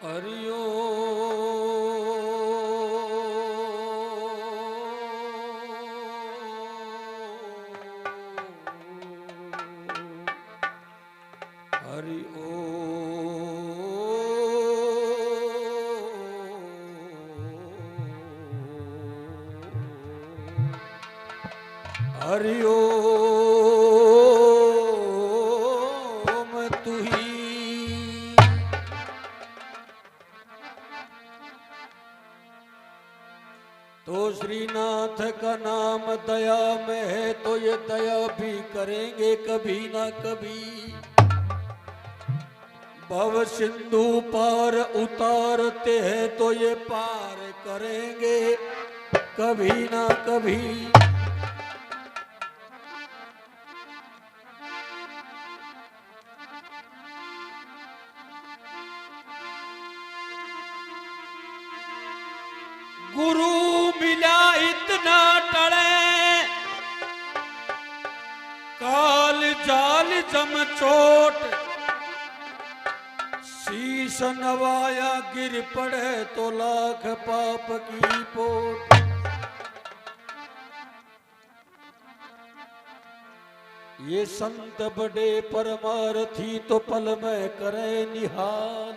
हरिओ हरि हरि ओम तू ही तो श्रीनाथ का नाम दया में है, तो ये दया भी करेंगे कभी ना कभी। भव सिंधु पार उतारते हैं तो ये पार करेंगे कभी ना कभी। गुरु मिला इतना टले, काल जाल जम चोट। शीश नवाया गिर पड़े तो लाख पाप की पोट। ये संत बड़े परमार्थी तो पल में करे निहाल।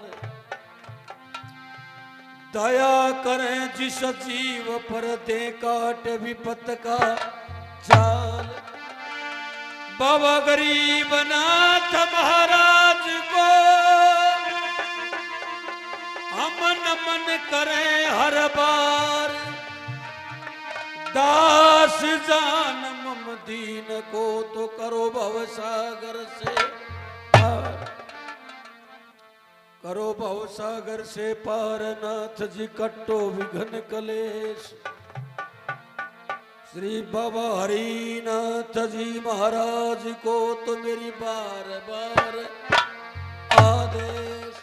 दया करें जिस जीव पर दे काट विपत का जाल। बाबा गरीबनाथ महाराज को हम नमन करें हर बार। दास जान मम दीन को तो करो भवसागर से पार। करो भवसागर से पार नाथ जी कट्टो विघ्न कलेश। श्री बाबा हरिनाथ जी महाराज को तो मेरी बार बार आदेश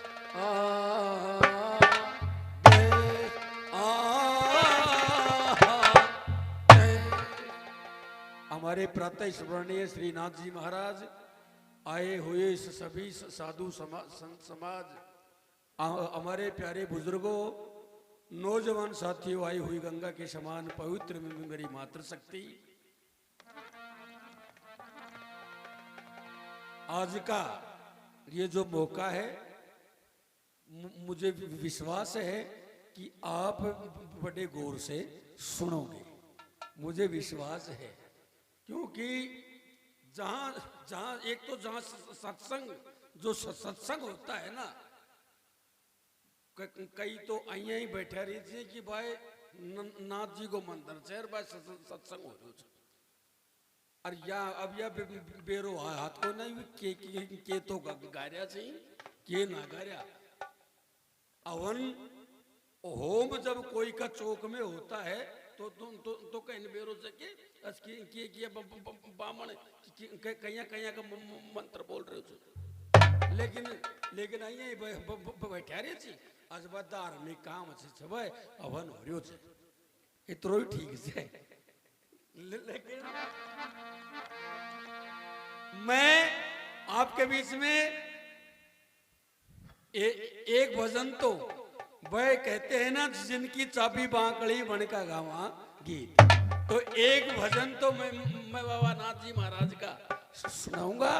हमारे प्रातः स्मरणीय श्रीनाथ जी महाराज आए हुए सभी साधु संत समाज, हमारे प्यारे बुजुर्गों, नौजवान साथियों, आई हुई गंगा के समान पवित्र में मेरी मातृशक्ति। आज का ये जो मौका है, मुझे विश्वास है कि आप बड़े गौर से सुनोगे, मुझे विश्वास है। क्योंकि जहां जहां एक तो जहां सत्संग, जो सत्संग होता है ना, कई तो अइया ही बैठा रही थी कि भाई नाथ जी को मंदिर से भाई सत्संग हो रही। और या अब या बेरो हाथ को नहीं के तो गारिया से के ना गारिया। अवन होम जब कोई का चौक में होता है तो कहीं बेरो से के बामण कहीं का मंत्र बोल रहे हो। लेकिन अइया बैठा रही थी। आज बात धार्मिक काम से भाई हवन हो रही है, इतना ही ठीक से। लेकिन मैं आपके बीच में एक भजन तो वह कहते हैं ना, जिनकी चाबी बांकड़ी बन का गावा गीत। तो एक भजन तो मैं बाबा नाथ जी महाराज का सुनाऊंगा,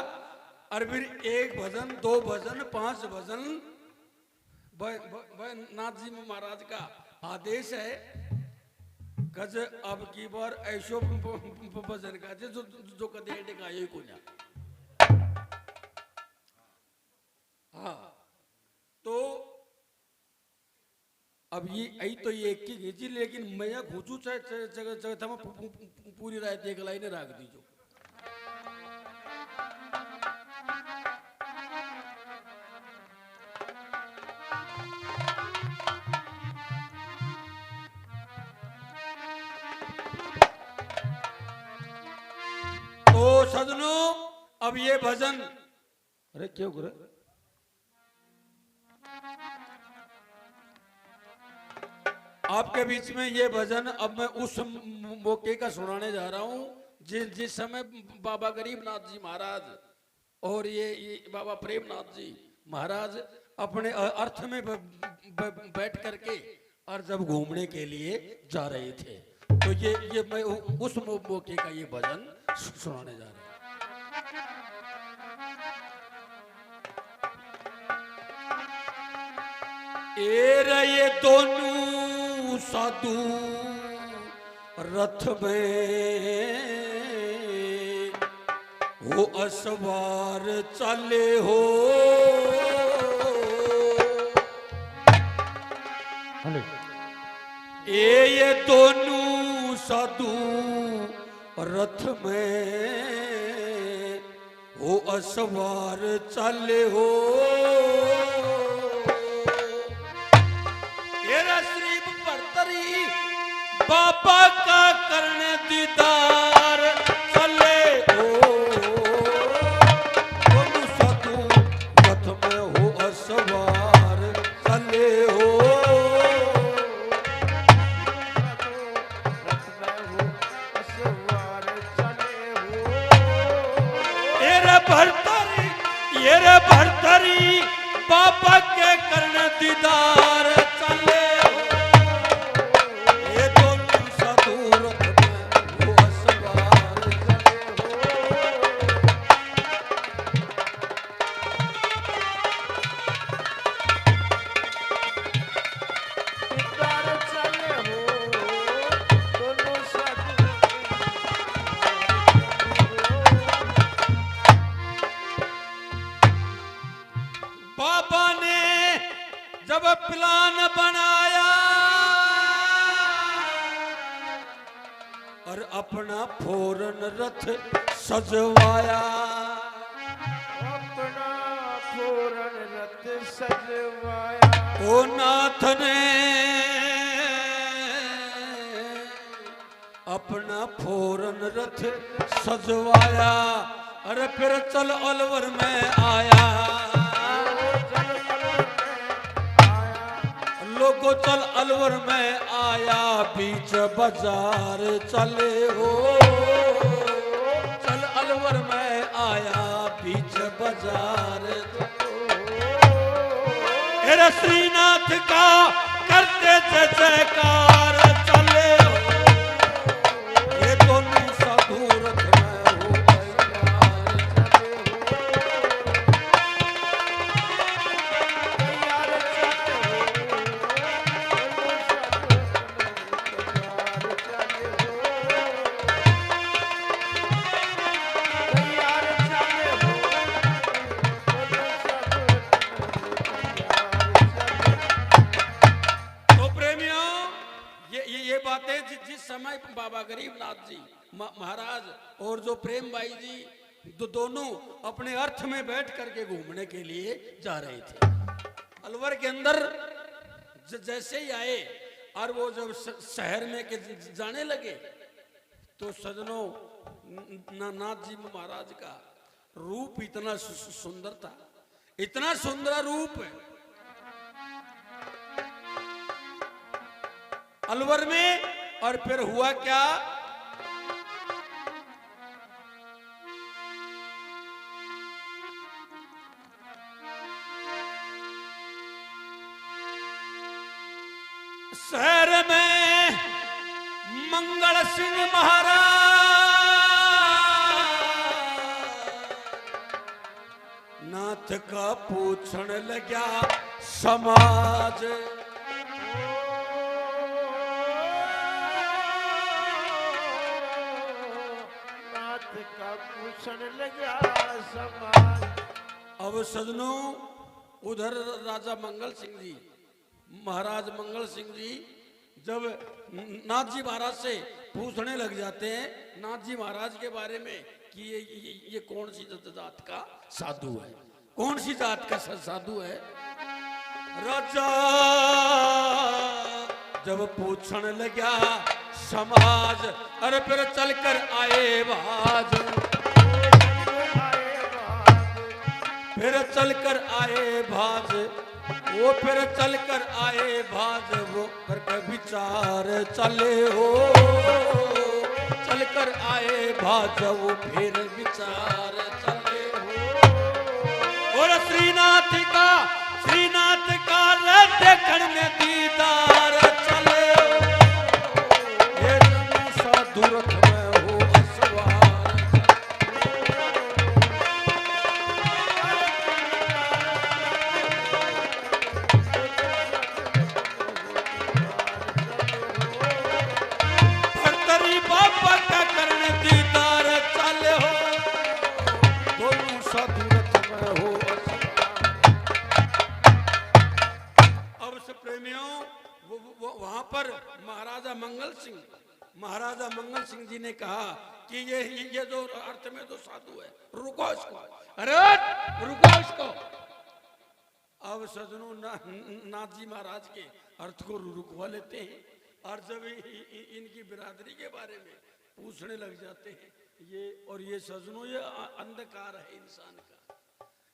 और फिर एक भजन, दो भजन, 5 भजन नाथ जी महाराज का आदेश है। गज अब की बार ऐसो भजन का जो कदे का यही को ना। हाँ, तो अब ये आई तो ये एक की खींची, लेकिन मैं घूचू चाहे जगह था पूरी रात एक लाइन रख दीजो। तो सजनों, अब ये भजन, अरे क्यों गुरु, आपके बीच में ये भजन अब मैं उस मौके का सुनाने जा रहा हूं जिस समय बाबा गरीबनाथ जी महाराज और ये बाबा प्रेमनाथ जी महाराज अपने अर्थ में बैठ करके और जब घूमने के लिए जा रहे थे। तो ये मैं उस मौके का ये भजन सुनाने जा रहा हूँ। ये दोनों साधु रथ में हो असवार चले हो। ये दोनों साधु रथ में हो असवार चले हो। श्री भरतरी बाबा का करने दीदार चले हो। दोनों साधु रथ में हो असवार चले हो। ये रे भरतरी बाबा के करने दीदार चले हो। ये दोनों साधु रथ में हो असवार चले हो। दोनों साधु बाबा ने जब प्लान बनाया और अपना फौरन रथ सजवाया। अपना फौरन रथ सजवाया। ओ नाथ ने अपना फौरन रथ सजवाया। अरे फिर चल अलवर में आया। लोगो चल अलवर में आया। बीच बाजार चले हो। चल अलवर में आया बीच बाजार। हेरे श्रीनाथ का करते जय जयकार चले हो। ये दोनों साधु रथ में हो जिस समय बाबा गरीबनाथ जी महाराज और जो प्रेम भाई जी दोनों अपने अर्थ में बैठ करके घूमने के लिए जा रहे थे। अलवर के अंदर जैसे ही आए और वो जब शहर में के जाने लगे तो सजनों नाथ जी महाराज का रूप इतना सुंदर था। इतना सुंदर रूप अलवर में। और फिर हुआ क्या, शहर में मंगल सिंह महाराज नाथ का पूछण लगा समाज। लगा समाज। अब सजनों उधर राजा मंगल सिंह जी महाराज मंगल सिंह जी जब नाथ जी महाराज से पूछने लग जाते हैं नाथ जी महाराज के बारे में कि ये कौन सी जात का साधु है, कौन सी जात का साधु है। राजा जब पूछने लगा समाज। अरे फिर चलकर आए बाज। फिर चलकर आए भाज। वो फिर चलकर आए भाज। वो करके विचार चले हो। चलकर आए भाज। वो फिर विचार चले हो। और श्रीनाथ अवश्य प्रेमियों वहां पर महाराजा मंगल सिंह जी ने कहा कि ये जो अर्थ में तो साधु है, रुको इसको, अरे रुको इसको। अब सजनों नाथ जी महाराज के अर्थ को रुकवा लेते हैं और जब इनकी बिरादरी के बारे में पूछने लग जाते हैं ये सजनों ये अंधकार है इंसान का,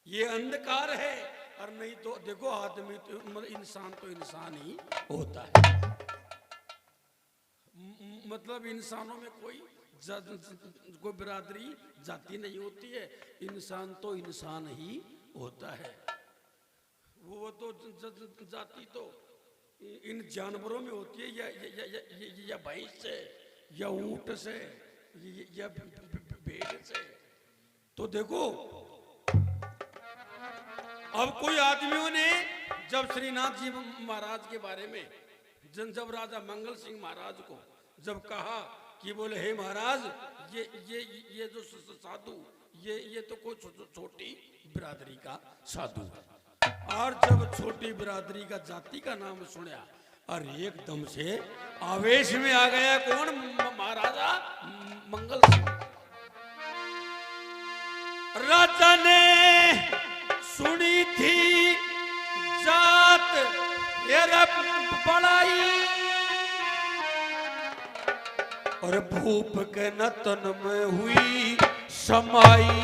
ये अंधकार है। और नहीं तो देखो आदमी तो इंसान ही होता है, मतलब इंसानों में कोई बिरादरी जाति नहीं होती है, इंसान तो इंसान ही होता है। वो तो जाति तो इन जानवरों में होती है या भैंस से या ऊंट से या भेड़ से। तो देखो अब कोई आदमियों ने जब श्रीनाथ जी महाराज के बारे में जब राजा मंगल सिंह महाराज को जब कहा कि बोले हे महाराज ये जो साधु ये तो कोई छोटी बिरादरी का साधु है। और जब छोटी बिरादरी का जाति का नाम सुना और एकदम से आवेश में आ गया कौन, महाराजा मंगल सिंह। राजा ने सुनी थी जात बड़ाई और भूप के नतन में हुई समाई।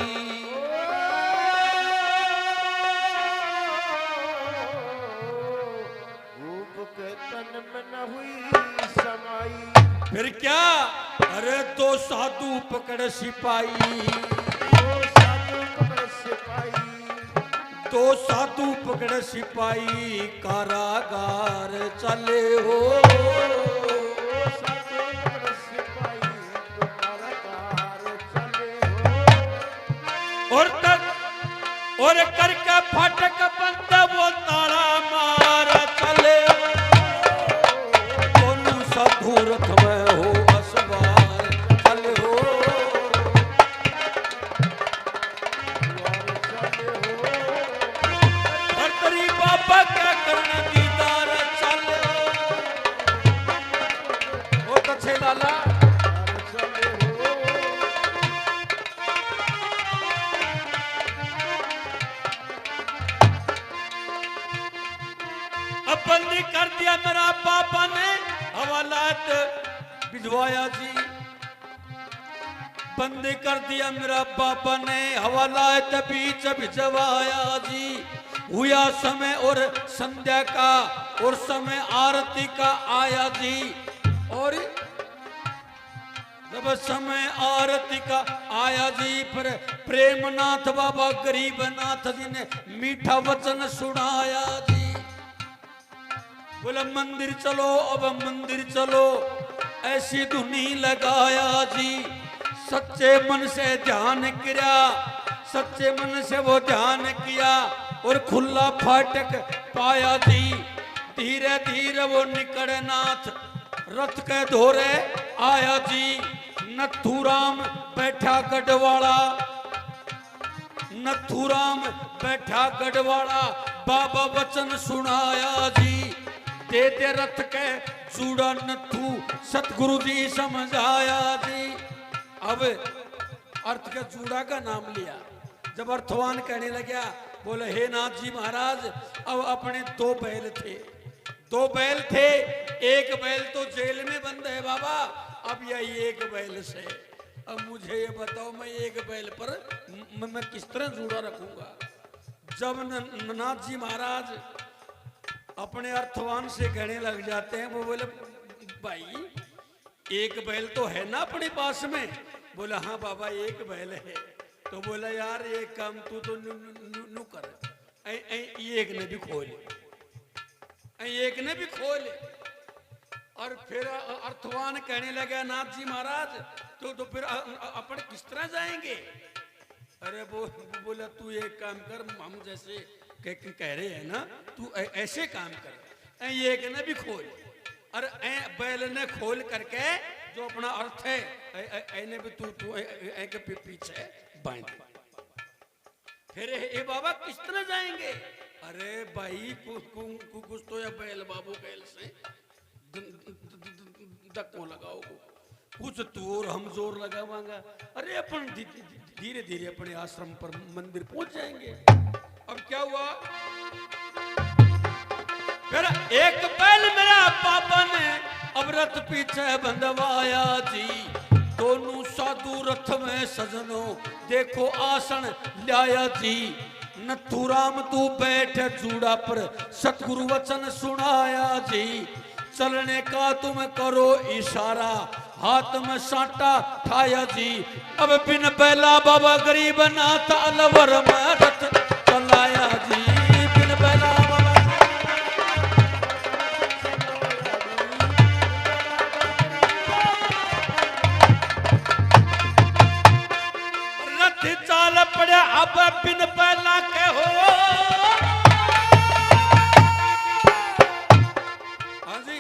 फिर क्या, अरे दो साधु पकड़ सिपाही, दो साधु पकड़ सिपाही कारागार चले हो। और करके फाटक बंद वो ताला मार चले, दोनों साधु रथ में हो असवार चले हो। भरतरी बाबा क्या करना दीदार चले, वो कच्छे लाला बंदी कर दिया मेरा पापा ने हवालात भिजवाया जी, बंदी कर दिया मेरा पापा ने हवालात बीच भिजवाया जी। हुआ समय और संध्या का और समय आरती का आया जी, और जब समय आरती का आया जी पर प्रेमनाथ बाबा गरीबनाथ जी ने मीठा वचन सुनाया जी। बोला मंदिर चलो, अब मंदिर चलो, ऐसी धुनी लगाया जी। सच्चे मन से ध्यान किया, सच्चे मन से वो ध्यान किया और खुला फाटक पाया जी। धीरे धीरे वो निकड़नाथ रथ के धोरे आया जी। नथुराम बैठा गढ़वाड़ा, नथुराम बैठा गढ़वाड़ा, बाबा वचन सुनाया जी। दे दे रथ के चूड़ा नथु सतगुरु जी समझाया जी। अब अर्थ के चूड़ा का नाम लिया, जब अर्थवान कहने लगा बोले हे नाथ जी महाराज अब अपने दो बैल थे, एक बैल तो जेल में बंद है बाबा, अब यही एक बैल से अब मुझे ये बताओ मैं एक बैल पर मैं किस तरह चूड़ा रखूंगा। जब नाथ जी महाराज अपने अर्थवान से कहने लग जाते हैं, वो बोले भाई एक बैल तो है ना अपने पास में। बोला हाँ बाबा एक बैल है। तो बोला यार एक काम तू तो नू कर, एक ने भी खोल, एक ने भी खोल। और फिर अर्थवान कहने लगा नाथ जी महाराज तो फिर अपन किस तरह जाएंगे। अरे वो बोला तू एक काम कर, हम जैसे कह रहे हैं ना तू ऐसे काम कर, एक ने भी खोल और बैल ने खोल करके जो अपना अर्थ है ऐने भी तू पीछे बांध। फिर ए बाबा किस तरह जाएंगे। अरे भाई कुछ तो या बैल बाबू कैल से धक्को लगाओ कुछ तो और हम जोर लगावांगा। अरे अपन धीरे धीरे अपने आश्रम पर मंदिर पहुंच जाएंगे। अब क्या हुआ, फिर एक बैल मेरा पापा ने अब रथ पीछे बंधवाया जी। दोनों साधु रथ में सजनो देखो आसन लाया जी। नथुराम तू बैठ जूड़ा पर सतगुरु वचन सुनाया जी। चलने का तुम करो इशारा हाथ में साटा ठाया जी। अब बिन बैला बाबा गरीब नाथ अलवर में रथ चलाया जी। बिन बैला बाबा रथ चाल पड़ा अब बिन बैला के हो। हाँ जी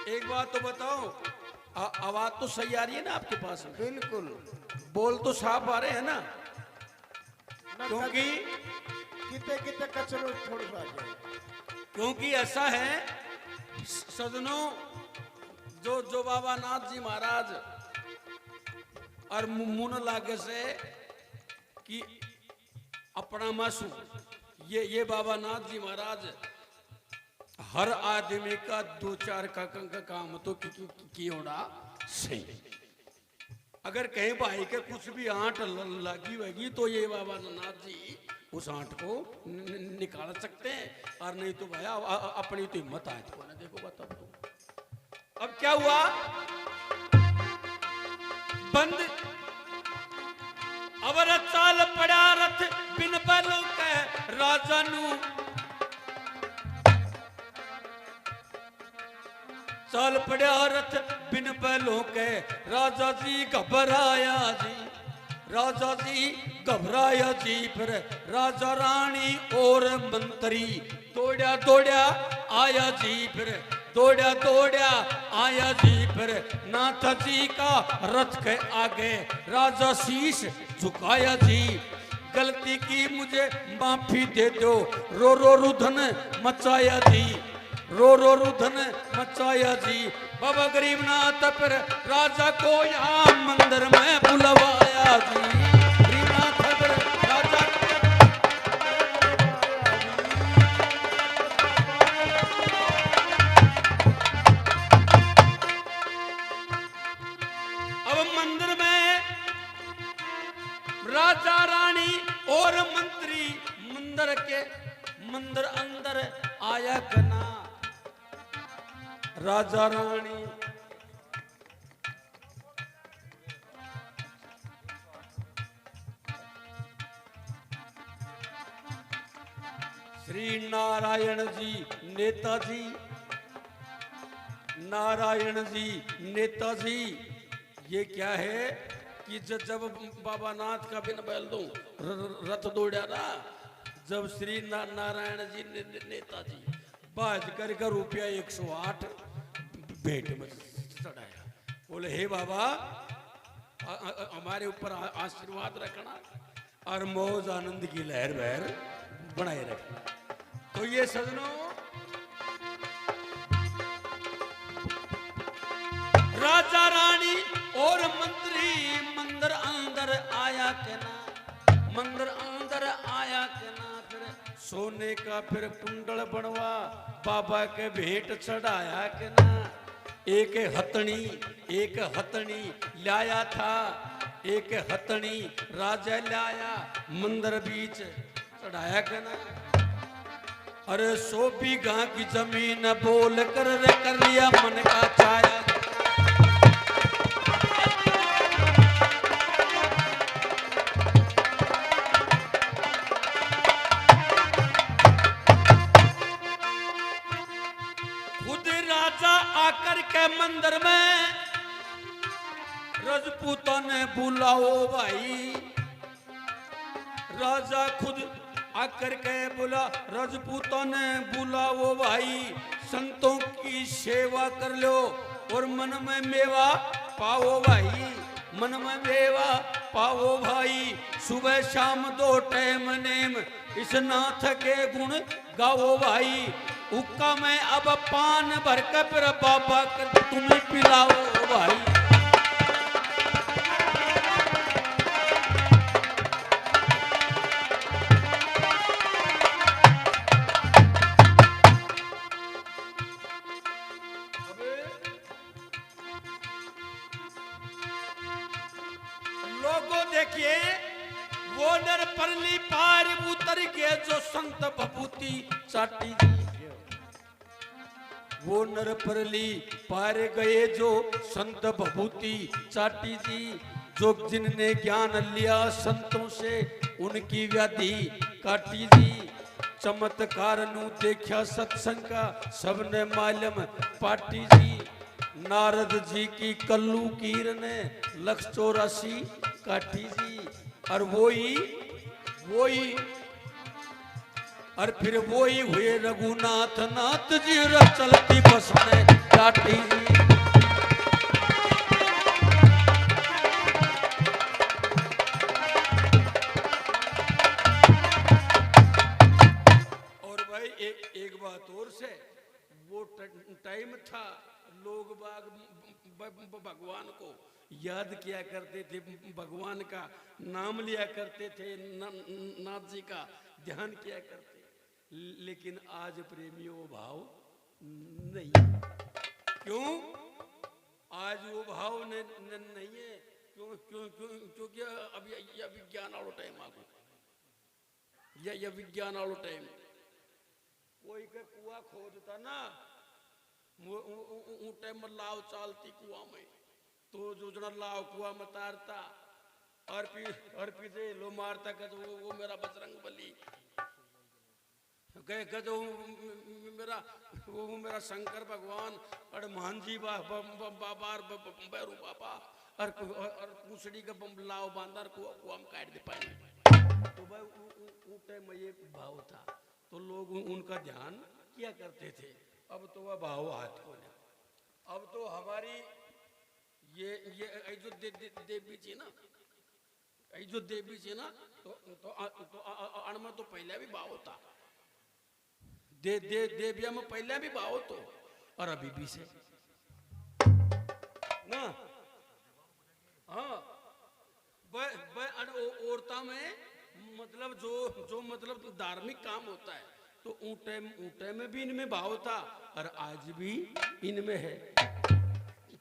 एक बात तो बताओ, आवाज तो सही आ रही है ना आपके पास में? बिल्कुल बोल तो साफ आ रहे हैं ना? क्योंकि किते किते कचरो थोड़ी बात है। क्योंकि ऐसा है सजनों, जो बाबा नाथ जी महाराज और मुन लागे से कि अपना मासू ये बाबा नाथ जी महाराज हर आदमी का दो चार का काम तो की होना सही। अगर कहीं भाई के कुछ भी आंट लगी होगी तो ये बाबा नाथ जी उस आंट को निकाल सकते हैं, और नहीं तो भाई अपनी तो हिम्मत आए तो ना। देखो बताओ तो अब क्या हुआ, बंद अवर चाल पड़ा रथ बिन बैलों के राजा नू। चाल पड़ा रथ बिन बैलों के राजा जी घबराया जी। राजा जी घबराया जी। फिर राजा रानी और मंत्री दौड़ा दौड़ा आया जी। फिर दौड़ा दौड़ा आया जी। फिर नाथ जी का रथ के आगे राजा शीश झुकाया जी। गलती की मुझे माफी दे दो रो रो रुधन मचाया जी। रो रो रुधन मचाया जी। बाबा गरीबनाथ फिर राजा को यहाँ मंदिर में बुलवाया जी। गरीबनाथ फिर राजा अब मंदिर में राजा रानी और मंत्री मंदिर अंदर आया गना। राजा रानी श्री नारायण जी नेताजी, नारायण जी नेताजी। ये क्या है कि जब बाबा नाथ का बिन बैल दो रथ दौड़ा ना, जब श्री नारायण जी नेताजी बाज कर रुपया 108 भेंट में चढ़ाया। बोले हे बाबा हमारे ऊपर आशीर्वाद रखना और मौज आनंद की लहर बहर बनाए रखना। तो ये सजनों राजा रानी और मंत्री मंदिर अंदर आया के ना, मंदिर अंदर आया के ना। फिर सोने का फिर कुंडल बनवा बाबा के भेंट चढ़ाया के ना। एक हथनी लाया था, एक हथनी राजा लाया मंदिर बीच चढ़ाया के ना। अरे 100 बीघा की जमीन बोल कर लिया मन का छाया। आकर के मंदिर में राजपूतों ने बुलाओ भाई। राजा खुद आकर के बोला राजपूतों ने बुलाओ भाई। संतों की सेवा कर लो और मन में मेवा पाओ भाई। मन में मेवा पाओ भाई। सुबह शाम 2 टाइम नेम इस नाथ के गुण गाओ भाई, हुक्का में अब पान भर कर फिर बाबा तुम्हें पिलाओ भाई। लोगों देखिए वो नर परली पार उतर गए जो संत भभूति चाटी जी। वो नर परली पार गए जो संत भभूति चाटी जी। जो जिनने ज्ञान लिया संतों से उनकी व्याधि काटी जी। चमत्कार नु देखा सत्संग का सबने मालूम पाटी जी। नारद जी की कल्लू कीर ने 184 काटी जी। और वही और फिर वही हुए रघुनाथ नाथ जी चलती बस में काटी जी। और भाई एक बात और से, वो टाइम था लोग बाग भगवान को याद किया करते थे, भगवान का नाम लिया करते थे, नाथ जी का ध्यान किया करते। लेकिन आज प्रेमियों भाव नहीं। क्यों आज वो भाव नहीं है? क्यों क्यों क्यों क्योंकि अभी विज्ञान वालों टाइम आ गया, या विज्ञान वालों टाइम। कोई का कुआ खोदता ना, टाइम में लाव चालती कुआ में, तो जो जना लाव कुआ में तारता और पीछे लो मारता कद वो मेरा बजरंग बली, गए कद वो मेरा शंकर भगवान और महानजी बाबार बैरू बाबा और पूछड़ी का लाव बांधा कुआ में काट दे पाए। तो भाई वो टाइम में ये भाव था, तो लोग उनका ध्यान किया करते थे। अब तो वह भाव हाथ को नहीं। अब तो हमारी ये जो देवी जी ना, जो देवी जी ना, तो अणमा तो पहले भी भाव था, देविया में पहले भी भाव तो, और अभी भी से ना। हाँ औरता में मतलब जो मतलब धार्मिक काम होता है, तो ऊँटे में भी इनमें भाव था और आज भी इनमें है।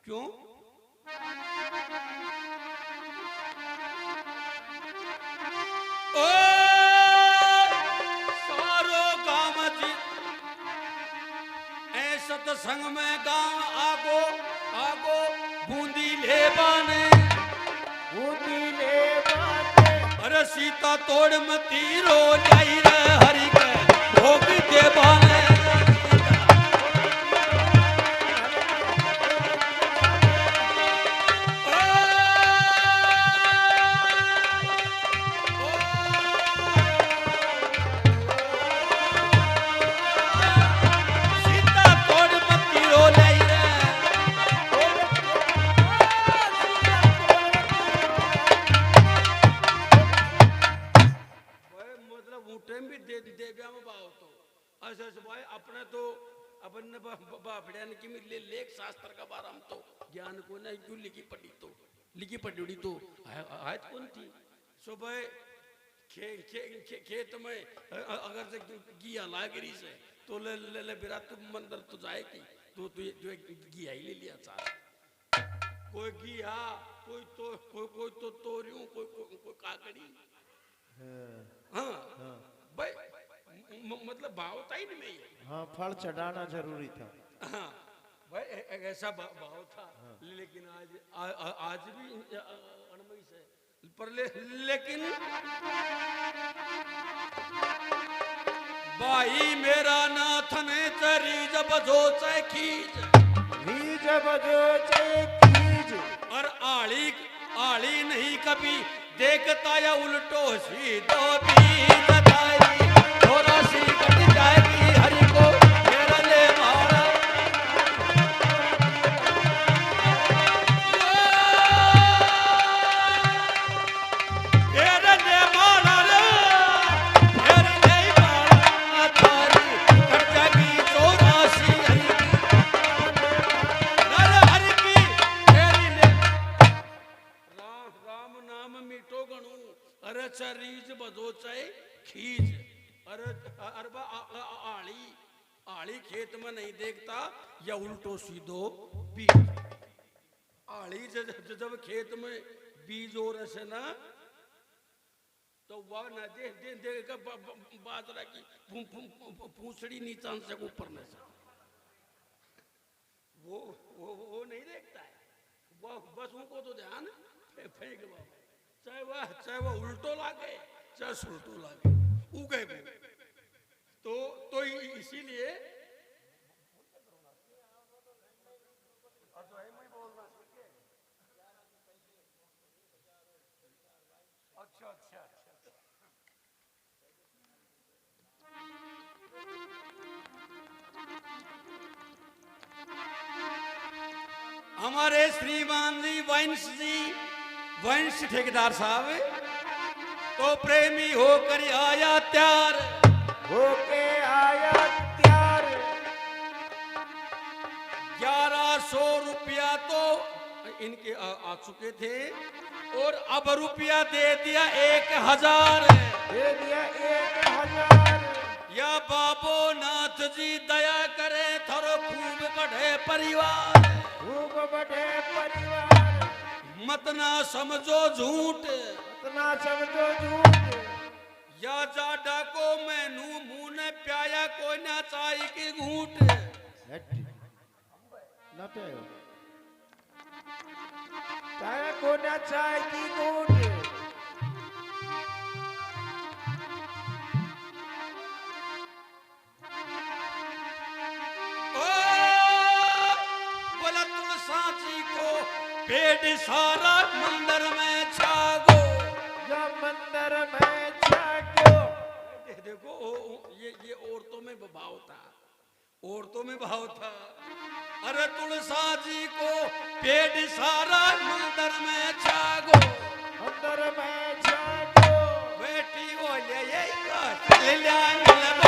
क्यों? ओ सारो गांव जी ऐसा सत्संग में गांव आगो आगो बूंदी ले बाने अरे सीता तोड़ में तीरो जाई रे हरि के भोग दे बाने। अपने तो अपने बापड़ियान की लेख शास्त्र का बारे में तो ज्ञान को नहीं, क्यों लिखी पड़ी तो आयत कौन थी। सुबह खेत में अगर से गिया लागिरी से तो ले बिरा तुम मंदिर तो जाएगी, तो गिया ही ले लिया चाह। कोई गिया, कोई तो तोरियों, कोई काकड़ी। हाँ भाई मतलब भाव था ही नहीं। हाँ फल चढ़ाना जरूरी था। हाँ भाई ऐसा भाव था। हाँ। लेकिन आज भी अणमई से पर लेकिन भाई मेरा नाथ ने चरी जब जो खींच और आली नहीं कभी देखता या उल्टो सीधो भी बताई थोड़ा सी कट जाएगी हरि को मेरा ले मारा। मेरा ले मारा रे मेरा ले अरबा आड़ी आड़ी खेत में नहीं देखता या उल्टो सीधो बीज आड़ी जब खेत में बीज हो रहे ना तो वह न देख बाजरा की पूंछड़ी नीचान से ऊपर न से वो नहीं देखता है वो बस उनको तो ध्यान फेंक दो चाहे वह उल्टो लागे चाहे सुल्टो लागे उगे तो इसीलिए अच्छा अच्छा हमारे श्रीमान जी वंश ठेकेदार साहब तो प्रेमी होकर आया त्यार होके आया त्यार 1100 रुपया तो इनके आ चुके थे और अब रुपया दे दिया 1000 दे दिया 1000 या बाबो नाथ जी दया करे थोरो खूब बढ़े परिवार खूब बढ़े परिवार मत ना समझो झूठ इतना समझो झूठ या जाडा को मैनू मुंह ने प्याया कोई ना चाय की घूंट ना प्यायो चाय को ना चाय की घूंट बोला तुलसा जी को पेट सारा मंदिर में छागो या मंदिर में छागो देखो ये औरतों में भाव था औरतों में भाव था अरे तुलसा जी को पेट सारा मंदिर में छागो मंदिर में छागो बेटी बोले ये ले